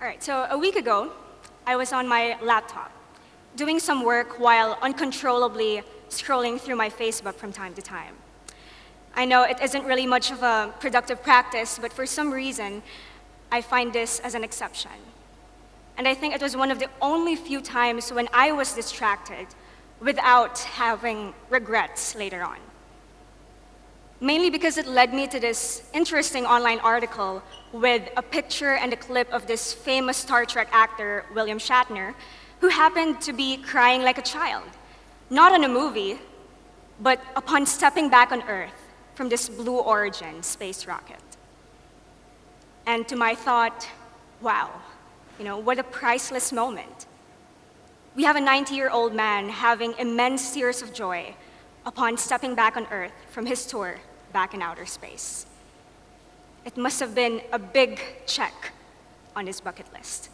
All right, so a week ago, I was on my laptop doing some work while uncontrollably scrolling through my Facebook from time to time. I know it isn't really much of a productive practice, but for some reason, I find this as an exception. And I think it was one of the only few times when I was distracted without having regrets later on. Mainly because it led me to this interesting online article with a picture and a clip of this famous Star Trek actor, William Shatner, who happened to be crying like a child. Not in a movie, but upon stepping back on Earth from this Blue Origin space rocket. And to my thought, wow, what a priceless moment. We have a 90-year-old man having immense tears of joy upon stepping back on Earth from his tour back in outer space. It must have been a big check on his bucket list.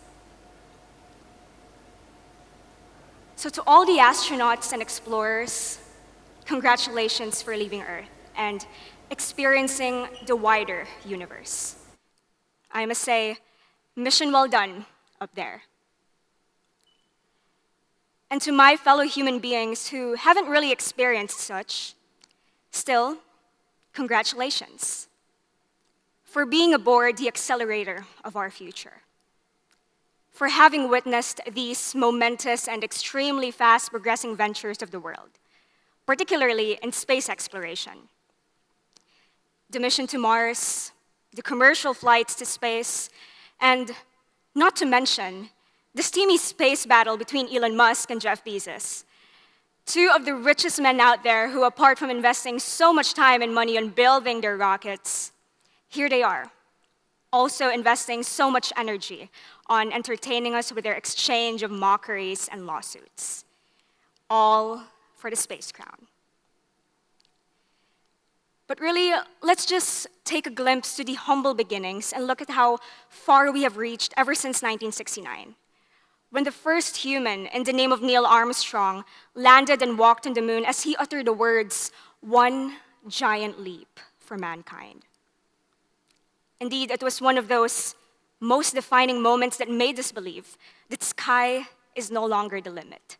So to all the astronauts and explorers, congratulations for leaving Earth and experiencing the wider universe. I must say, mission well done up there. And to my fellow human beings who haven't really experienced such, still, congratulations for being aboard the accelerator of our future, for having witnessed these momentous and extremely fast progressing ventures of the world, particularly in space exploration. The mission to Mars, the commercial flights to space, and not to mention the steamy space battle between Elon Musk and Jeff Bezos, two of the richest men out there who, apart from investing so much time and money on building their rockets, here they are, also investing so much energy on entertaining us with their exchange of mockeries and lawsuits, all for the space crown. But really, let's just take a glimpse to the humble beginnings and look at how far we have reached ever since 1969. When the first human, in the name of Neil Armstrong, landed and walked on the moon as he uttered the words, "One giant leap for mankind." Indeed, it was one of those most defining moments that made us believe that sky is no longer the limit.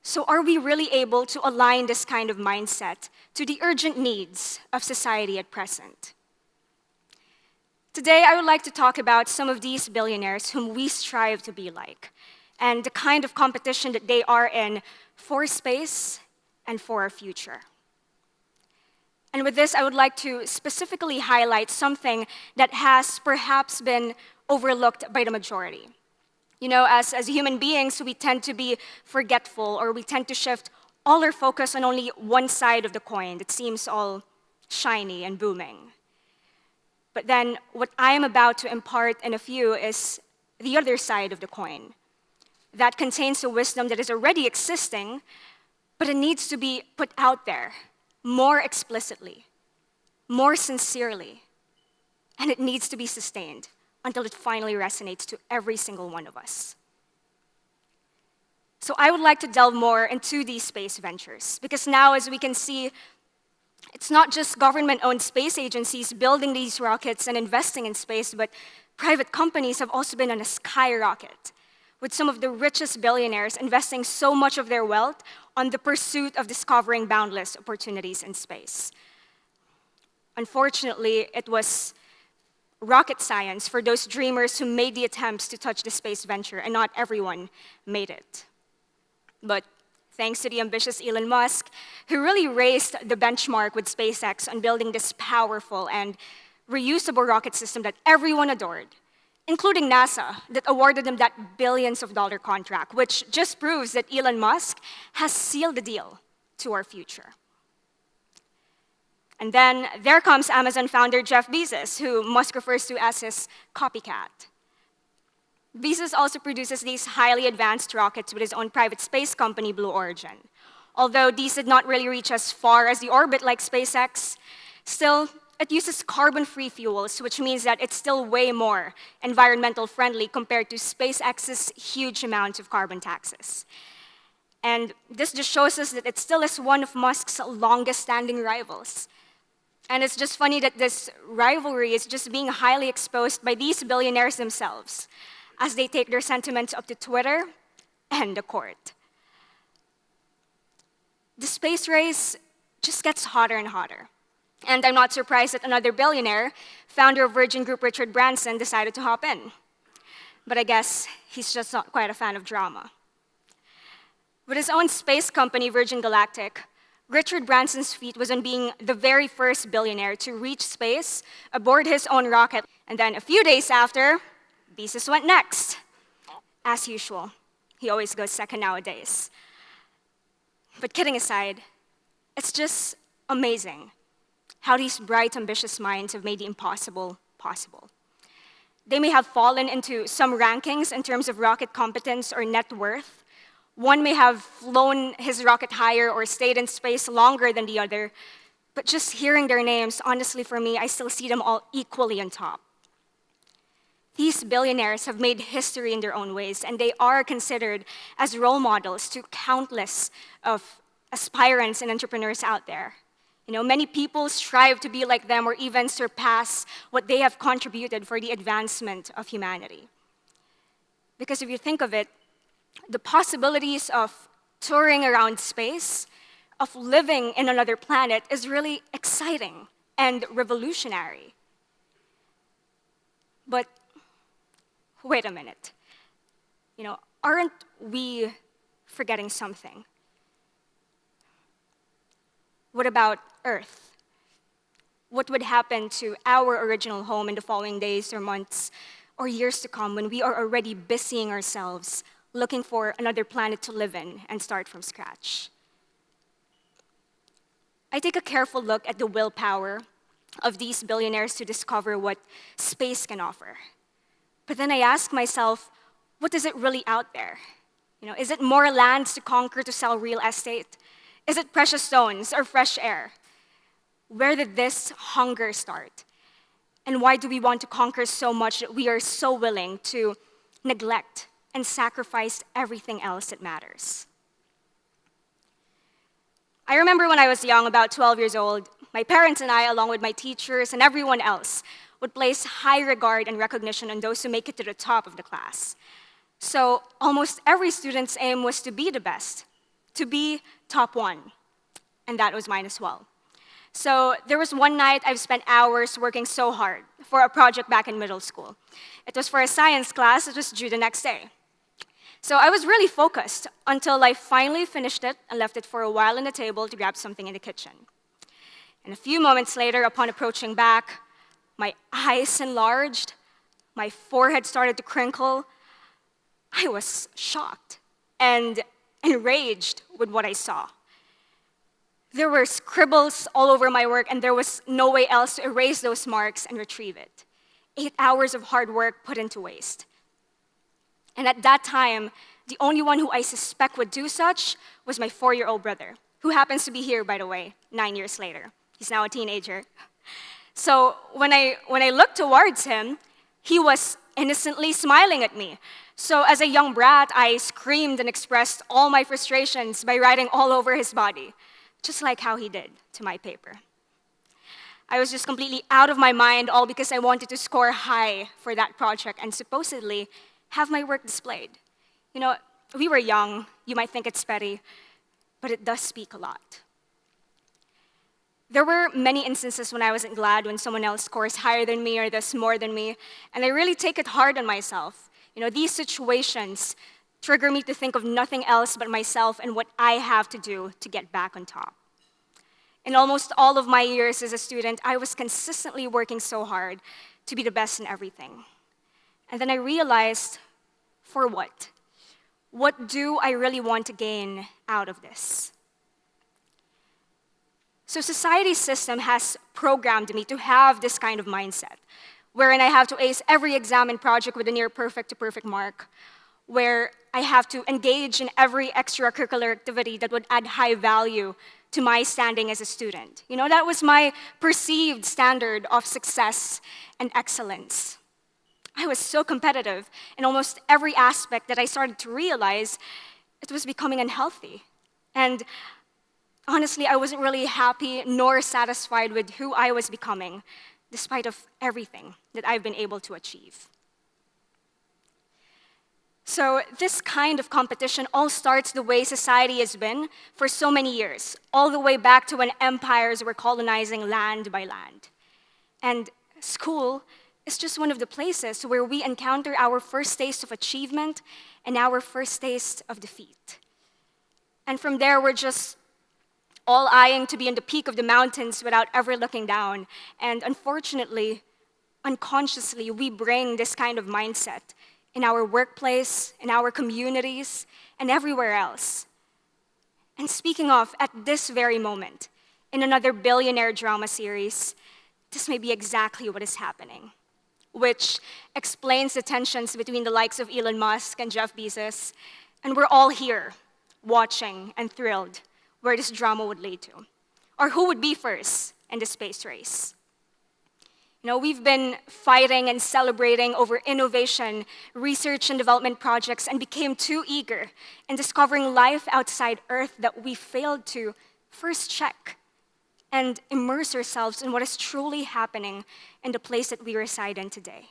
So are we really able to align this kind of mindset to the urgent needs of society at present? Today, I would like to talk about some of these billionaires whom we strive to be like, and the kind of competition that they are in for space and for our future. And with this, I would like to specifically highlight something that has perhaps been overlooked by the majority. As human beings, we tend to be forgetful, or we tend to shift all our focus on only one side of the coin that seems all shiny and booming. But then what I am about to impart in a few is the other side of the coin that contains a wisdom that is already existing, but it needs to be put out there more explicitly, more sincerely, and it needs to be sustained until it finally resonates to every single one of us. So I would like to delve more into these space ventures, because now, as we can see, it's not just government-owned space agencies building these rockets and investing in space, but private companies have also been on a skyrocket, with some of the richest billionaires investing so much of their wealth on the pursuit of discovering boundless opportunities in space. Unfortunately, it was rocket science for those dreamers who made the attempts to touch the space venture, and not everyone made it. But thanks to the ambitious Elon Musk, who really raised the benchmark with SpaceX on building this powerful and reusable rocket system that everyone adored, including NASA, that awarded them that billions of dollar contract, which just proves that Elon Musk has sealed the deal to our future. And then there comes Amazon founder Jeff Bezos, who Musk refers to as his copycat. Bezos also produces these highly advanced rockets with his own private space company, Blue Origin. Although these did not really reach as far as the orbit like SpaceX, still, it uses carbon-free fuels, which means that it's still way more environmental friendly compared to SpaceX's huge amount of carbon taxes. And this just shows us that it still is one of Musk's longest-standing rivals. And it's just funny that this rivalry is just being highly exposed by these billionaires themselves as they take their sentiments up to Twitter and the court. The space race just gets hotter and hotter. And I'm not surprised that another billionaire, founder of Virgin Group Richard Branson, decided to hop in. But I guess he's just not quite a fan of drama. With his own space company, Virgin Galactic, Richard Branson's feat was on being the very first billionaire to reach space aboard his own rocket. And then a few days after, Bezos went next. As usual, he always goes second nowadays. But kidding aside, it's just amazing how these bright, ambitious minds have made the impossible possible. They may have fallen into some rankings in terms of rocket competence or net worth. One may have flown his rocket higher or stayed in space longer than the other, but just hearing their names, honestly for me, I still see them all equally on top. These billionaires have made history in their own ways, and they are considered as role models to countless of aspirants and entrepreneurs out there. Many people strive to be like them or even surpass what they have contributed for the advancement of humanity. Because if you think of it, the possibilities of touring around space, of living in another planet, is really exciting and revolutionary. But wait a minute. Aren't we forgetting something? What about Earth? What would happen to our original home in the following days or months or years to come when we are already busying ourselves looking for another planet to live in and start from scratch? I take a careful look at the willpower of these billionaires to discover what space can offer. But then I ask myself, what is it really out there? Is it more lands to conquer to sell real estate? Is it precious stones or fresh air? Where did this hunger start? And why do we want to conquer so much that we are so willing to neglect and sacrifice everything else that matters? I remember when I was young, about 12 years old, my parents and I, along with my teachers and everyone else, would place high regard and recognition on those who make it to the top of the class. So almost every student's aim was to be the best, to be top one. And that was mine as well. So there was one night I've spent hours working so hard for a project back in middle school. It was for a science class. It was due the next day. So I was really focused until I finally finished it and left it for a while on the table to grab something in the kitchen. And a few moments later, upon approaching back, my eyes enlarged, my forehead started to crinkle. I was shocked and enraged with what I saw. There were scribbles all over my work, and there was no way else to erase those marks and retrieve it. 8 hours of hard work put into waste. And at that time, the only one who I suspect would do such was my 4-year-old brother, who happens to be here, by the way, 9 years later. He's now a teenager. So when I looked towards him, he was innocently smiling at me. So as a young brat, I screamed and expressed all my frustrations by writing all over his body, just like how he did to my paper. I was just completely out of my mind, all because I wanted to score high for that project and supposedly have my work displayed. We were young, you might think it's petty, but it does speak a lot. There were many instances when I wasn't glad when someone else scores higher than me or does more than me, and I really take it hard on myself. These situations trigger me to think of nothing else but myself and what I have to do to get back on top. In almost all of my years as a student, I was consistently working so hard to be the best in everything. And then I realized, for what? What do I really want to gain out of this? So society's system has programmed me to have this kind of mindset, wherein I have to ace every exam and project with a near perfect to perfect mark, where I have to engage in every extracurricular activity that would add high value to my standing as a student. That was my perceived standard of success and excellence. I was so competitive in almost every aspect that I started to realize it was becoming unhealthy. And honestly, I wasn't really happy nor satisfied with who I was becoming, despite of everything that I've been able to achieve. So this kind of competition all starts the way society has been for so many years, all the way back to when empires were colonizing land by land. And school is just one of the places where we encounter our first taste of achievement and our first taste of defeat. And from there, we're just all eyeing to be in the peak of the mountains without ever looking down. And unfortunately, unconsciously, we bring this kind of mindset in our workplace, in our communities, and everywhere else. And speaking of, at this very moment, in another billionaire drama series, this may be exactly what is happening, which explains the tensions between the likes of Elon Musk and Jeff Bezos, and we're all here, watching and thrilled where this drama would lead to, or who would be first in the space race. You know, we've been fighting and celebrating over innovation, research and development projects, and became too eager in discovering life outside Earth that we failed to first check and immerse ourselves in what is truly happening in the place that we reside in today.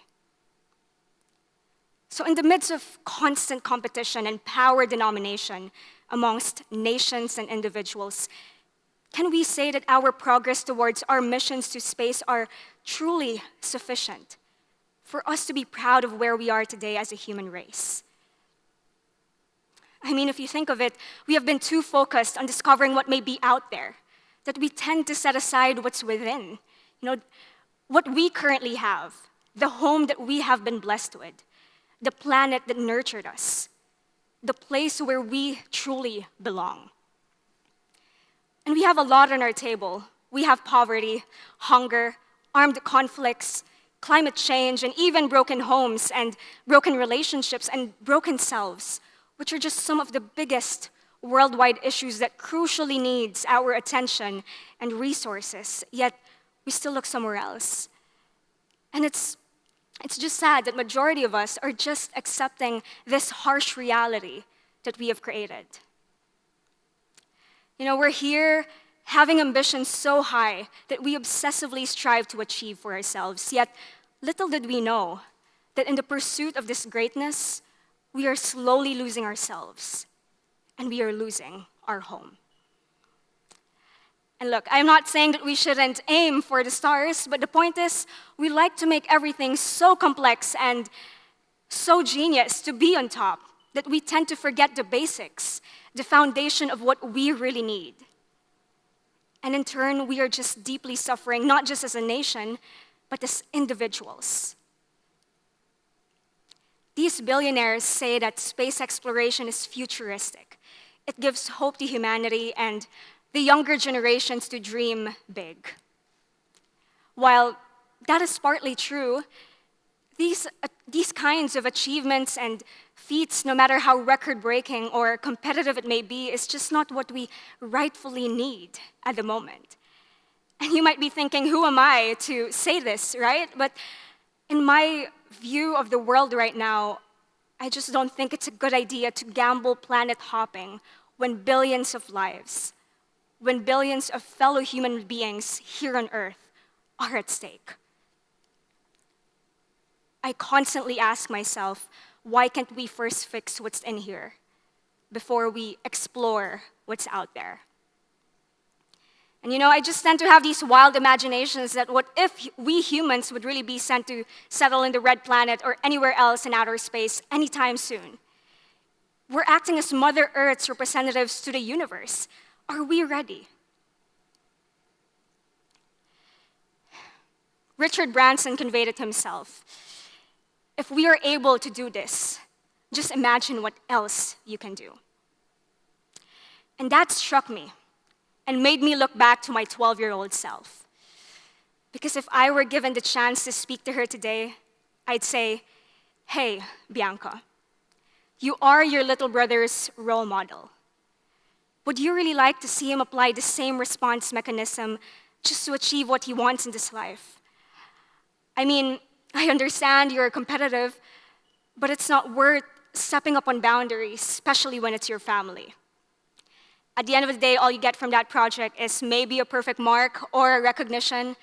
So in the midst of constant competition and power denomination amongst nations and individuals, can we say that our progress towards our missions to space are truly sufficient for us to be proud of where we are today as a human race? I mean, if you think of it, we have been too focused on discovering what may be out there that we tend to set aside what's within. You know, what we currently have, the home that we have been blessed with, the planet that nurtured us, the place where we truly belong. And we have a lot on our table. We have poverty, hunger, armed conflicts, climate change, and even broken homes and broken relationships and broken selves, which are just some of the biggest worldwide issues that crucially needs our attention and resources, yet we still look somewhere else. And it's just sad that majority of us are just accepting this harsh reality that we have created. You know, we're here having ambitions so high that we obsessively strive to achieve for ourselves, yet little did we know that in the pursuit of this greatness, we are slowly losing ourselves, and we are losing our home. And look, I'm not saying that we shouldn't aim for the stars, but the point is, we like to make everything so complex and so genius to be on top that we tend to forget the basics, the foundation of what we really need. And in turn, we are just deeply suffering, not just as a nation, but as individuals. These billionaires say that space exploration is futuristic. It gives hope to humanity and the younger generations to dream big. While that is partly true, these kinds of achievements and feats, no matter how record-breaking or competitive it may be, is just not what we rightfully need at the moment. And you might be thinking, who am I to say this, right? But in my view of the world right now, I just don't think it's a good idea to gamble planet hopping when billions of lives, when billions of fellow human beings here on Earth are at stake. I constantly ask myself, why can't we first fix what's in here before we explore what's out there? And you know, I just tend to have these wild imaginations that what if we humans would really be sent to settle in the red planet or anywhere else in outer space anytime soon? We're acting as Mother Earth's representatives to the universe. Are we ready? Richard Branson conveyed it himself. If we are able to do this, just imagine what else you can do. And that struck me and made me look back to my 12-year-old self. Because if I were given the chance to speak to her today, I'd say, hey, Bianca, you are your little brother's role model. Would you really like to see him apply the same response mechanism just to achieve what he wants in this life? I mean, I understand you're competitive, but it's not worth stepping up on boundaries, especially when it's your family. At the end of the day, all you get from that project is maybe a perfect mark or a recognition,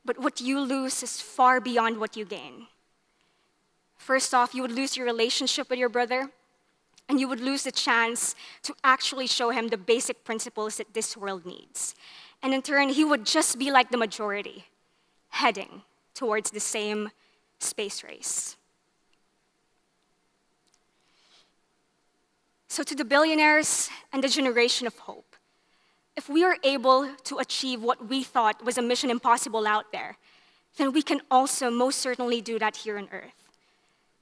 but what you lose is far beyond what you gain. First off, you would lose your relationship with your brother, and you would lose the chance to actually show him the basic principles that this world needs. And in turn, he would just be like the majority, heading towards the same space race. So to the billionaires and the generation of hope, if we are able to achieve what we thought was a mission impossible out there, then we can also most certainly do that here on Earth.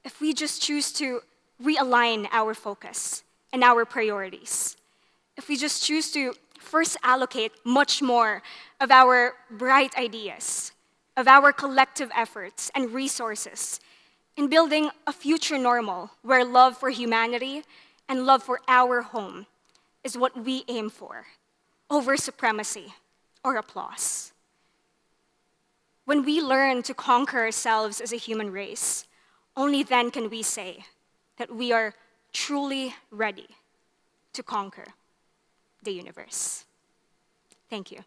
If we just choose to realign our focus and our priorities, if we just choose to first allocate much more of our bright ideas, of our collective efforts and resources in building a future normal where love for humanity and love for our home is what we aim for, over supremacy or applause. When we learn to conquer ourselves as a human race, only then can we say that we are truly ready to conquer the universe. Thank you.